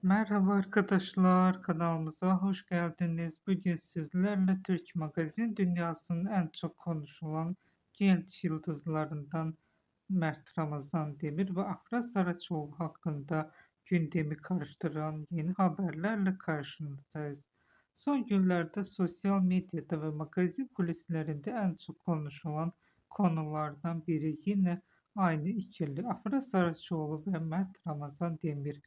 Merhaba arkadaşlar, kanalımıza hoş geldiniz. Bugün sizlerle Türk magazin dünyasının en çok konuşulan genç yıldızlarından Mert Ramazan Demir ve Afra Saraçoğlu hakkında gündemi karıştıran yeni haberlerle karşınızdayız. Son günlerde sosyal medyada ve magazin kulislerinde en çok konuşulan konulardan biri yine aynı ikili Afra Saraçoğlu ve Mert Ramazan Demir.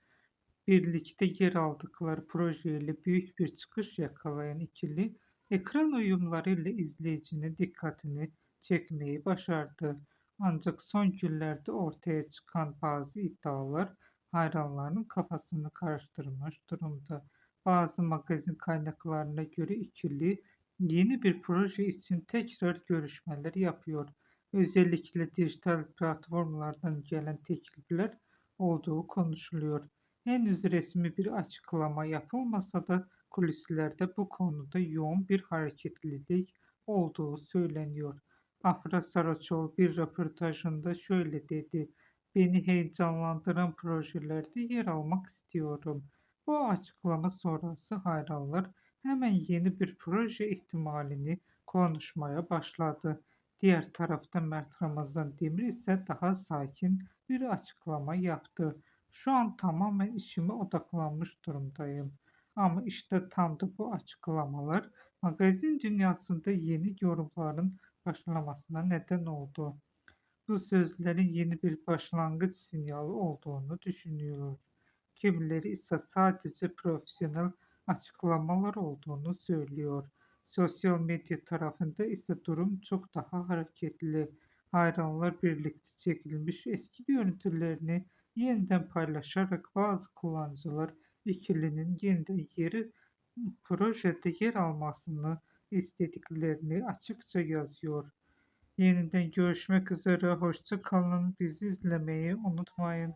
Birlikte yer aldıkları projeyle büyük bir çıkış yakalayan ikili, ekran uyumlarıyla izleyicinin dikkatini çekmeyi başardı. Ancak son günlerde ortaya çıkan bazı iddialar hayranlarının kafasını karıştırmış durumda. Bazı magazin kaynaklarına göre ikili yeni bir proje için tekrar görüşmeler yapıyor. Özellikle dijital platformlardan gelen teklifler olduğu konuşuluyor. Henüz resmi bir açıklama yapılmasa da kulislerde bu konuda yoğun bir hareketlilik olduğu söyleniyor. Afra Saraçoğlu bir röportajında şöyle dedi: "Beni heyecanlandıran projelerde yer almak istiyorum." Bu açıklama sonrası hayranlar hemen yeni bir proje ihtimalini konuşmaya başladı. Diğer tarafta Mert Ramazan Demir ise daha sakin bir açıklama yaptı. "Şu an tamamen işime odaklanmış durumdayım. Ama işte tam da bu açıklamalar magazin dünyasında yeni yorumların başlamasına neden oldu. Bu sözlerin yeni bir başlangıç sinyali olduğunu düşünüyor. Kimileri ise sadece profesyonel açıklamalar olduğunu söylüyor. Sosyal medya tarafında ise durum çok daha hareketli. Hayranlar birlikte çekilmiş eski görüntülerini yeniden paylaşarak bazı kullanıcılar ikilinin yeniden projede yer almasını istediklerini açıkça yazıyor. Yeniden görüşmek üzere. Hoşça kalın. Bizi izlemeyi unutmayın.